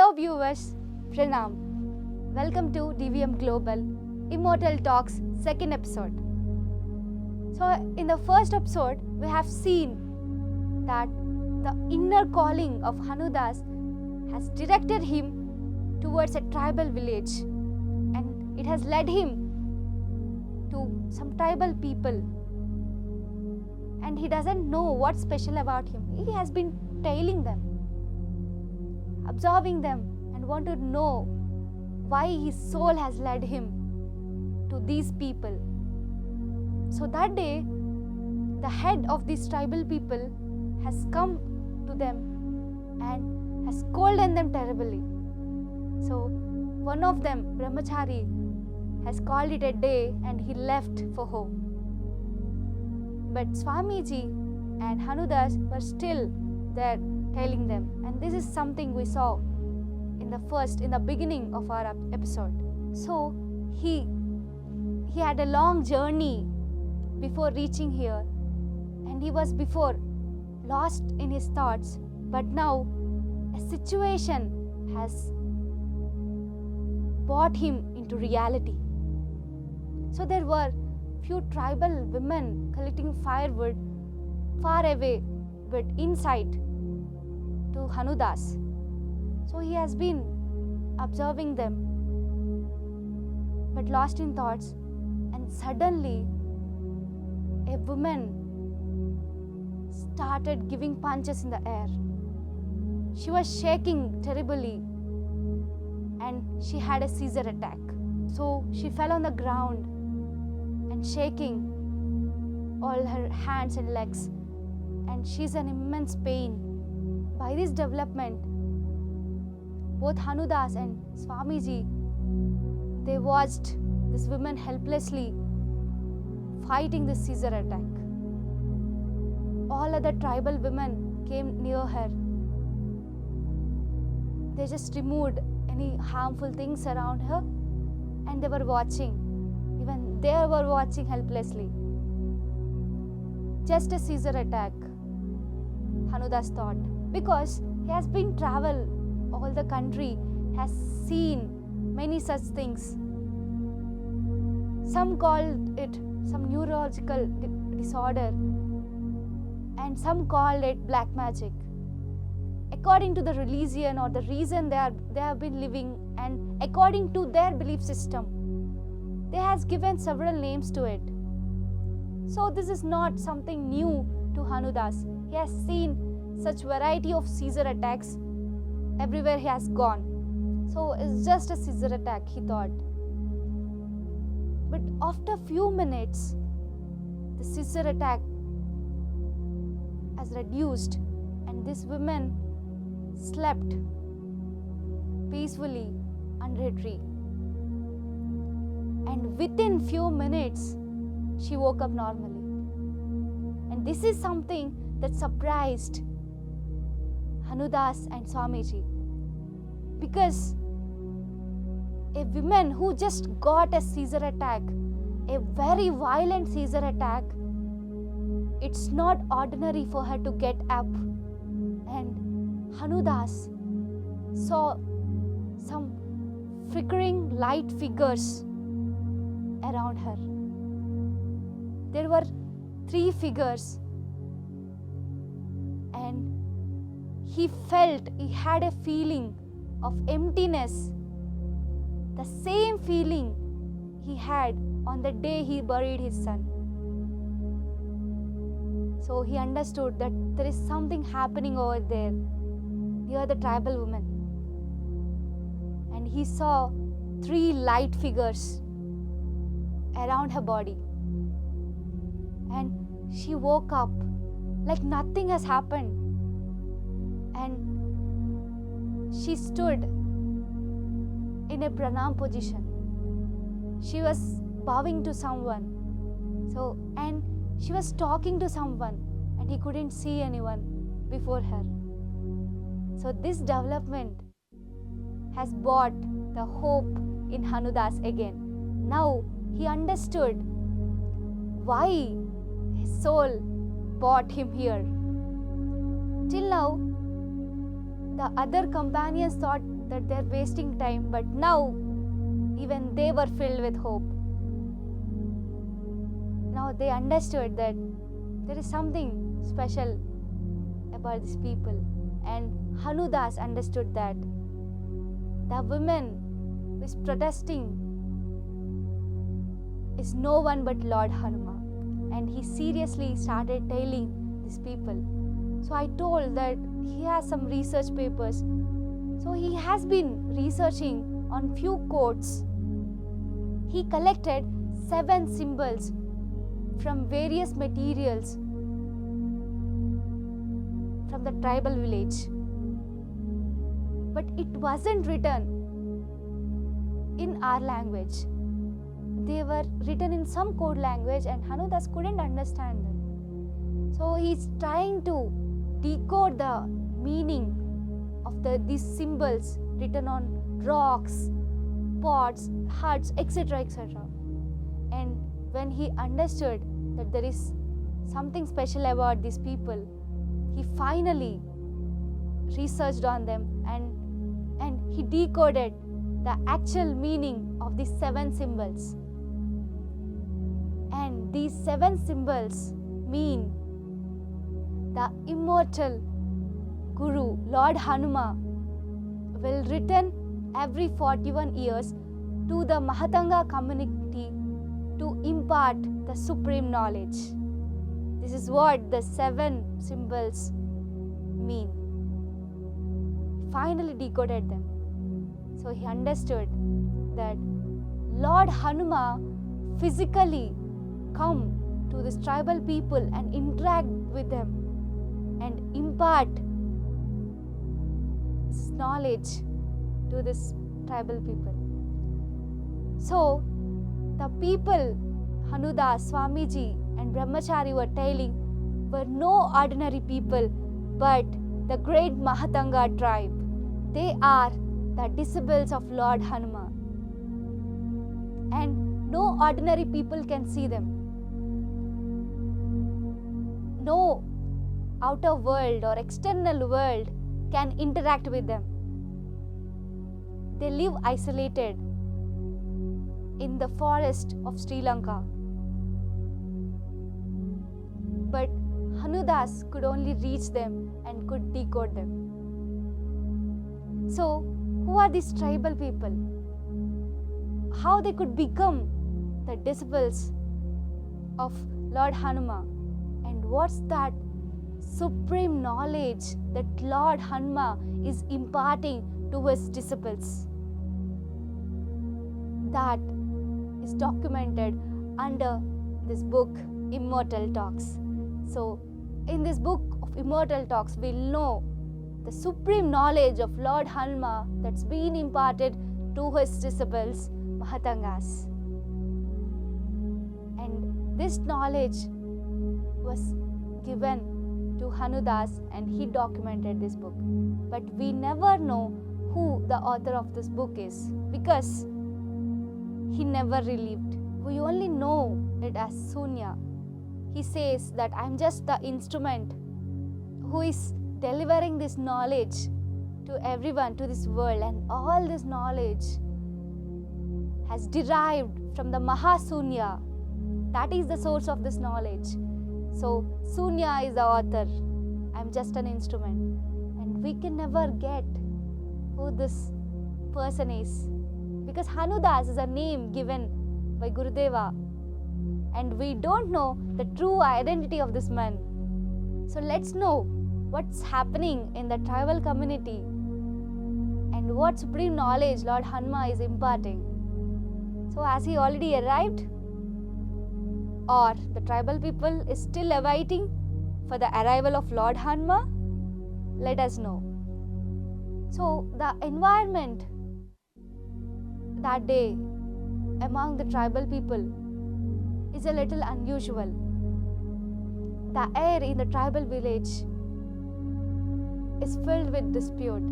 Hello viewers, Pranam. Welcome to DVM Global Immortal Talks second episode. So in the first episode, we have seen that the inner calling of Hanudas has directed him towards a tribal village, and it has led him to some tribal people, and he doesn't know what's special about him. He has been tailing them, observing them, and want to know why his soul has led him to these people. So that day, the head of these tribal people has come to them and has scolded them terribly. So one of them, Brahmachari, has called it a day and he left for home. But Swamiji and Hanudas were still there telling them, and this is something we saw in the beginning of our episode. So he had a long journey before reaching here, and he was before lost in his thoughts, but now a situation has brought him into reality. So there were few tribal women collecting firewood far away but inside to Hanudas. So he has been observing them but lost in thoughts, and suddenly a woman started giving punches in the air. She was shaking terribly and she had a seizure attack. So she fell on the ground and shaking all her hands and legs, and she's in immense pain. By this development, both Hanudas and Swamiji, they watched this woman helplessly fighting this seizure attack. All other tribal women came near her. They just removed any harmful things around her, and they were watching. Even they were watching helplessly. Just a seizure attack, Hanudas thought, because he has been travel all the country, has seen many such things. Some called it some neurological disorder, and some called it black magic. According to the religion or the reason they have been living, and according to their belief system, they has given several names to it. So this is not something new to Hanudas. He has seen such variety of seizure attacks everywhere he has gone. So it's just a seizure attack, he thought. But after few minutes, the seizure attack has reduced, and this woman slept peacefully under a tree. And within few minutes, she woke up normally. And this is something that surprised Hanudas and Swamiji, because a woman who just got a seizure attack, a very violent seizure attack, it's not ordinary for her to get up. And Hanudas saw some flickering light figures around her. There were 3 figures, and he had a feeling of emptiness, the same feeling he had on the day he buried his son. So he understood that there is something happening over there near the tribal woman, and he saw 3 light figures around her body, and she woke up like nothing has happened, and she stood in a pranam position. She was bowing to someone, and she was talking to someone, and he couldn't see anyone before her. So this development has brought the hope in Hanudas again. Now he understood why his soul brought him here. Till now, the other companions thought that they're wasting time, but now even they were filled with hope. Now they understood that there is something special about these people, and Hanudas understood that the woman who is protesting is no one but Lord Hanuman, and he seriously started telling these people. So I told that he has some research papers. So he has been researching on few quotes. He collected 7 symbols from various materials from the tribal village. But it wasn't written in our language. They were written in some code language, and Hanudas couldn't understand them. So he's trying to decode the meaning of these symbols written on rocks, pots, huts, etc., etc. And when he understood that there is something special about these people, he finally researched on them, and he decoded the actual meaning of these 7 symbols. And these 7 symbols mean the immortal Guru, Lord Hanuman, will return every 41 years to the Mahatanga community to impart the supreme knowledge. This is what the 7 symbols mean. He finally decoded them. So he understood that Lord Hanuman physically come to this tribal people and interact with them and impart this knowledge to this tribal people. So the people Hanudas, Swamiji and Brahmachari were telling were no ordinary people but the great Mahatanga tribe. They are the disciples of Lord Hanuman, and no ordinary people can see them. No outer world or external world can interact with them. They live isolated in the forest of Sri Lanka. But Hanudas could only reach them and could decode them. So, who are these tribal people? How they could become the disciples of Lord Hanuman? And what's that supreme knowledge that Lord Hanuman is imparting to his disciples? That is documented under this book, Immortal Talks. So, in this book of Immortal Talks, we'll know the supreme knowledge of Lord Hanuman that's been imparted to his disciples, Mahatangas. And this knowledge was given to Hanudas, and he documented this book. But we never know who the author of this book is because he never relieved. We only know it as Sunya. He says that I'm just the instrument who is delivering this knowledge to everyone, to this world, and all this knowledge has derived from the Mahasunya. That is the source of this knowledge. So Sunya is the author. I'm just an instrument. And we can never get who this person is, because Hanudas is a name given by Gurudeva, and we don't know the true identity of this man. So let's know what's happening in the tribal community and what supreme knowledge Lord Hanuman is imparting. So has he already arrived, or the tribal people is still awaiting for the arrival of Lord Hanuman? Let us know. So the environment that day among the tribal people is a little unusual. The air in the tribal village is filled with dispute,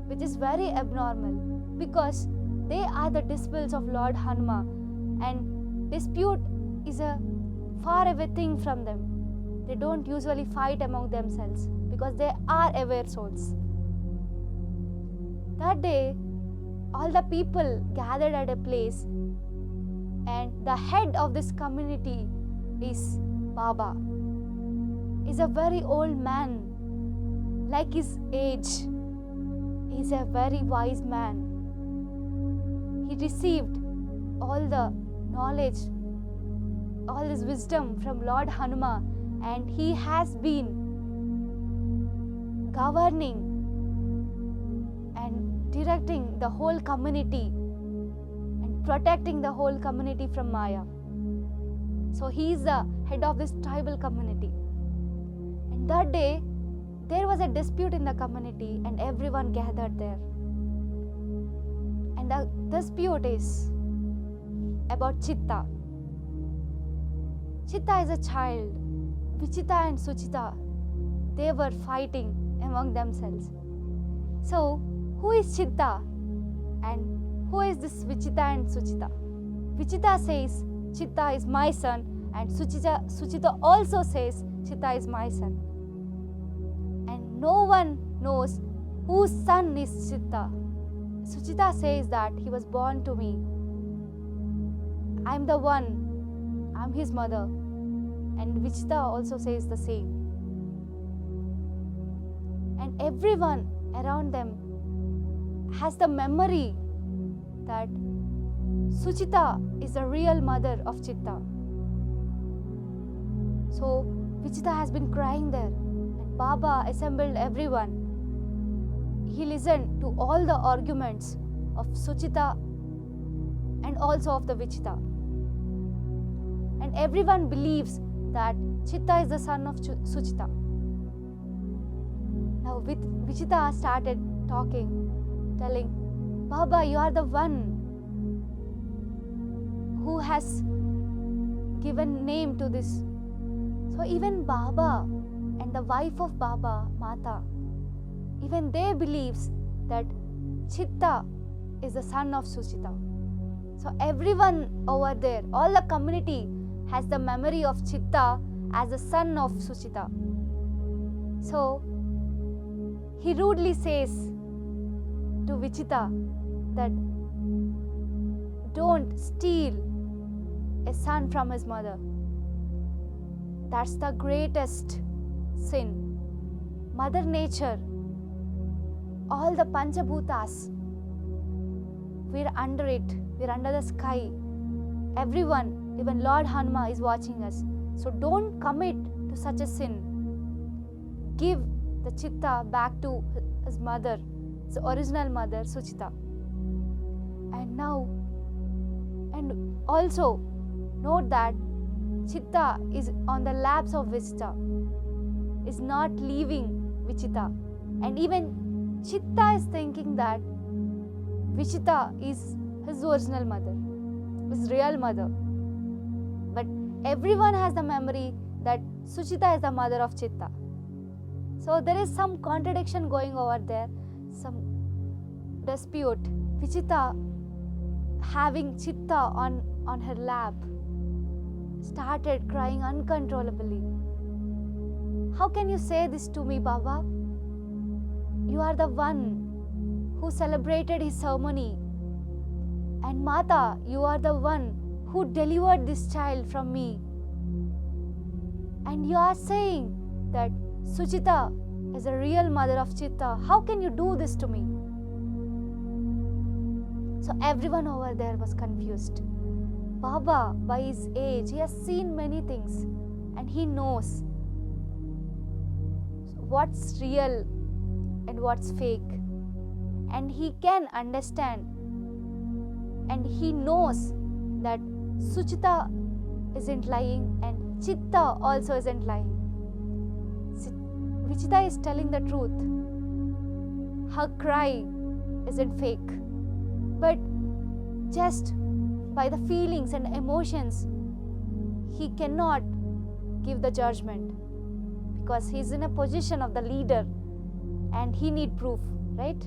which is very abnormal because they are the disciples of Lord Hanuman, and dispute is a far away thing from them. They don't usually fight among themselves because they are aware souls. That day, all the people gathered at a place, and the head of this community is Baba. He's a very old man, like his age. He's a very wise man. He received all the knowledge, all this wisdom from Lord Hanuman, and he has been governing and directing the whole community and protecting the whole community from Maya. So he is the head of this tribal community. And that day, there was a dispute in the community and everyone gathered there. And the dispute is about Chitta. Chitta is a child. Vichita and Suchita, they were fighting among themselves. So, who is Chitta and who is this Vichita and Suchita? Vichita says Chitta is my son, and Suchita also says Chitta is my son. And no one knows whose son is Chitta. Suchita says that he was born to me. I'm the one, I'm his mother. And Vichita also says the same. And everyone around them has the memory that Suchita is the real mother of Chitta. So Vichita has been crying there, and Baba assembled everyone. He listened to all the arguments of Suchita and also of the Vichita. And everyone believes that Chitta is the son of Suchita. Now Vichita started talking, telling, Baba, you are the one who has given name to this. So even Baba and the wife of Baba, Mata, even they believes that Chitta is the son of Suchita. So everyone over there, all the community has the memory of Chitta as the son of Suchita. So he rudely says to Vichita that don't steal a son from his mother. That's the greatest sin. Mother Nature, all the Panchabhutas, we're under it, we're under the sky. Everyone, even Lord Hanuman is watching us. So don't commit to such a sin. Give the Chitta back to his mother, his original mother, Suchita. And now, and also note that Chitta is on the laps of Vichita, is not leaving Vichita. And even Chitta is thinking that Vichita is his original mother, his real mother. But everyone has the memory that Suchita is the mother of Chitta. So there is some contradiction going over there, some dispute. Vichita having Chitta on her lap started crying uncontrollably. How can you say this to me, Baba? You are the one who celebrated his ceremony. And Mata, you are the one who delivered this child from me. And you are saying that Suchita is the real mother of Chitta. How can you do this to me? So everyone over there was confused. Baba, by his age, he has seen many things and he knows what's real and what's fake. And he can understand and he knows that Suchita isn't lying and Chitta also isn't lying. Vichita is telling the truth. Her cry isn't fake. But just by the feelings and emotions, he cannot give the judgment because he's in a position of the leader and he need proof, right?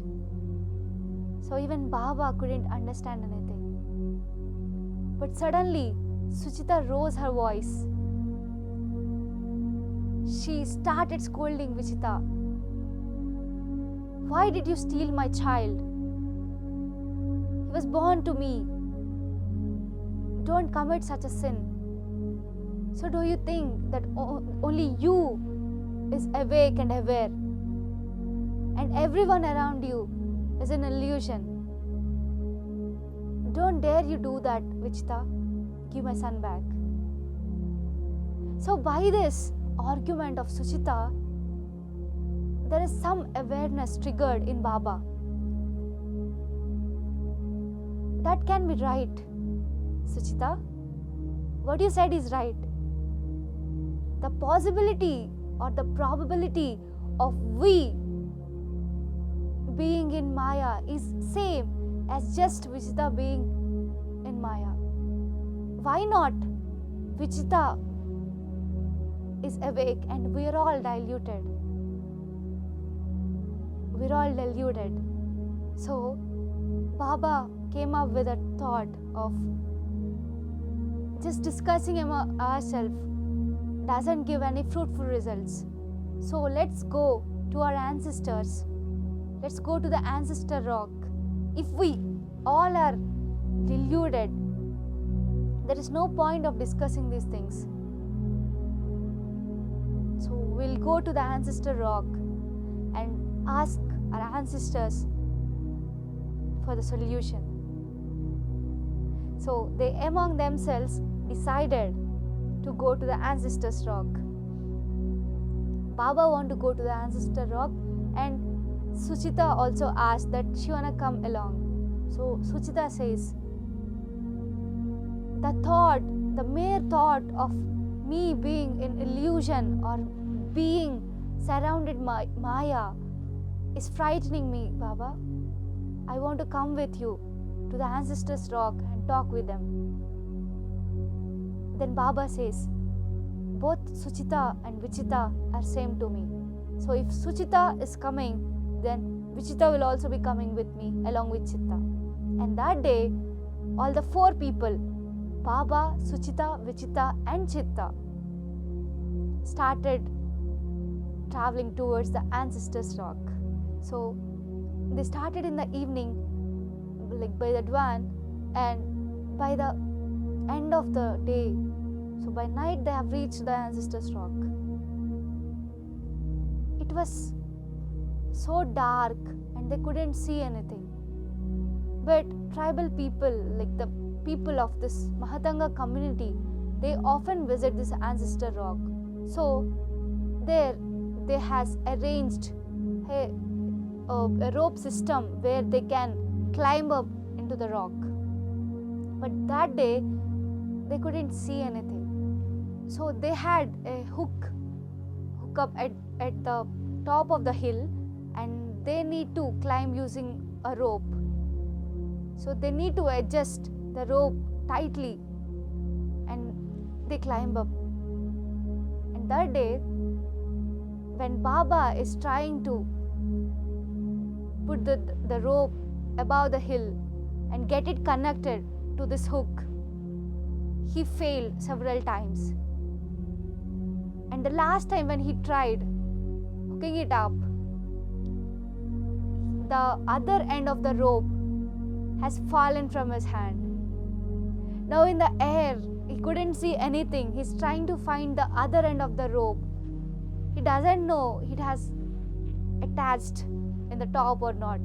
So even Baba couldn't understand anything. But suddenly, Suchita rose her voice. She started scolding Vichita. Why did you steal my child? He was born to me. Don't commit such a sin. So do you think that only you is awake and aware, and everyone around you is an illusion? Don't dare you do that, Vichita. Give my son back. So by this argument of Suchita, there is some awareness triggered in Baba. That can be right, Suchita. What you said is right. The possibility or the probability of we being in Maya is same as just Vichita being in Maya. Why not? Vichita is awake and we are all diluted. We're all deluded. So Baba came up with a thought of just discussing among ourselves doesn't give any fruitful results. So let's go to our ancestors. Let's go to the ancestor rock. If we all are deluded, there is no point of discussing these things. So we'll go to the ancestor rock and ask our ancestors for the solution. So they among themselves decided to go to the ancestors rock. Baba wanted to go to the ancestor rock, and Suchita also asked that she wanna come along. So Suchita says, the mere thought of me being in illusion or being surrounded by Maya is frightening me, Baba. I want to come with you to the ancestors rock and talk with them. Then Baba says, both Suchita and Vichita are same to me. So if Suchita is coming, then Vichita will also be coming with me along with Chitta. And that day, all the four people, Baba, Suchita, Vichita and Chitta, started traveling towards the ancestors rock. So they started in the evening, like by the dawn, and by the end of the day, so by night they have reached the ancestors rock. It was so dark and they couldn't see anything. But tribal people, like the people of this Mahatanga community, they often visit this ancestor rock. So there they has arranged a rope system where they can climb up into the rock. But that day they couldn't see anything. So they had a hook up at the top of the hill, and they need to climb using a rope. So they need to adjust the rope tightly and they climb up. And that day, when Baba is trying to put the rope above the hill and get it connected to this hook, he failed several times. And the last time when he tried hooking it up, the other end of the rope has fallen from his hand. Now in the air, he couldn't see anything. He's trying to find the other end of the rope. He doesn't know it has attached in the top or not.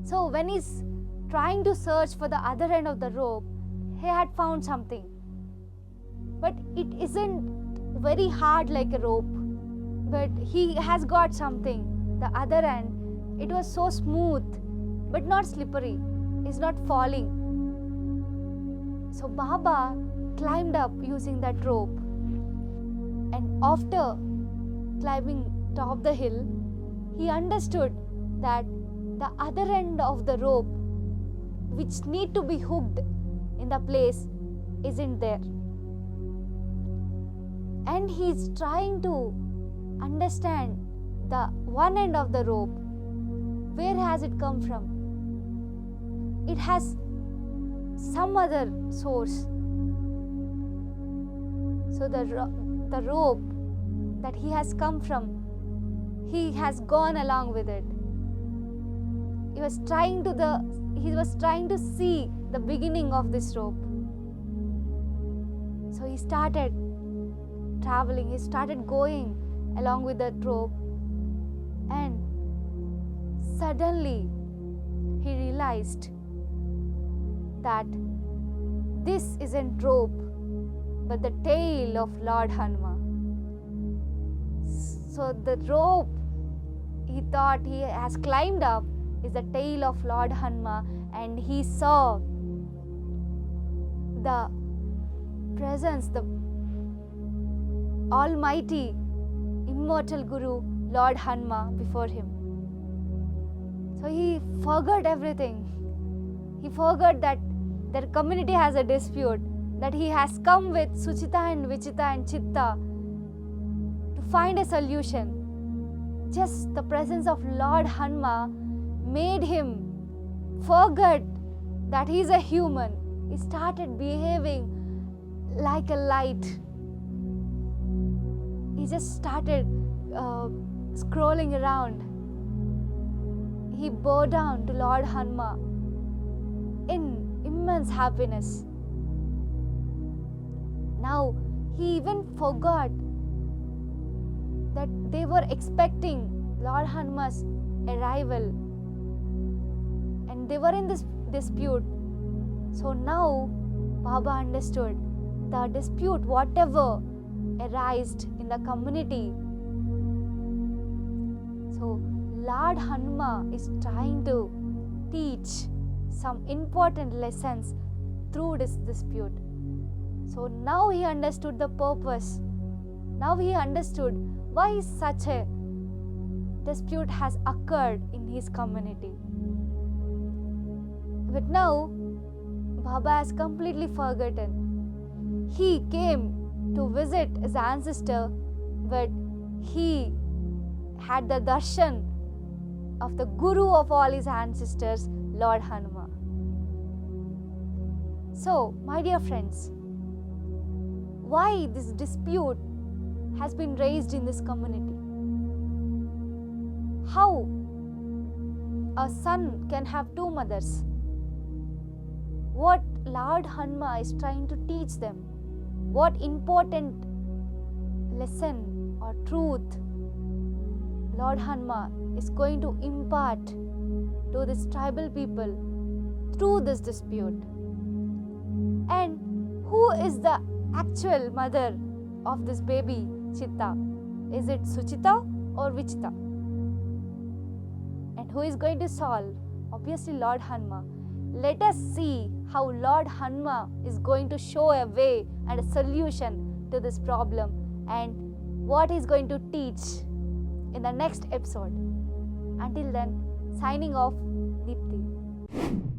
So when he's trying to search for the other end of the rope, he had found something. But it isn't very hard like a rope, but he has got something. The other end, it was so smooth but not slippery. It's not falling. So Baba climbed up using that rope, and after climbing top the hill, he understood that the other end of the rope, which need to be hooked in the place, isn't there. And he's trying to understand the one end of the rope. Where has it come from? It has some other source. So the rope that he has come from, he has gone along with it. He was trying to he was trying to see the beginning of this rope. So he started traveling, he started going along with that rope, and suddenly he realized that this isn't rope but the tail of Lord Hanuman. So the rope he thought he has climbed up is the tail of Lord Hanuman, and he saw the presence, the almighty immortal Guru Lord Hanuman before him. So he forgot everything. He forgot that their community has a dispute, that he has come with Suchita and Vichita and Chitta to find a solution. Just the presence of Lord Hanuman made him forget that he is a human. He started behaving like a light. He just started scrolling around. He bowed down to Lord Hanuman in immense happiness. Now he even forgot that they were expecting Lord Hanuman's arrival and they were in this dispute. So now Baba understood the dispute, whatever arised in the community. So Lord Hanuman is trying to teach some important lessons through this dispute. So now he understood the purpose. Now he understood why such a dispute has occurred in his community. But now Baba has completely forgotten. He came to visit his ancestor, but he had the darshan of the Guru of all his ancestors, Lord Hanuman. So, my dear friends, why this dispute has been raised in this community? How a son can have two mothers? What Lord Hanuman is trying to teach them? What important lesson or truth Lord Hanuman is going to impart to this tribal people through this dispute? And who is the actual mother of this baby Chitta? Is it Suchita or Vichita? And who is going to solve? Obviously Lord Hanuman. Let us see how Lord Hanuman is going to show a way and a solution to this problem, and what he is going to teach in the next episode. Until then, signing off, Deepthi.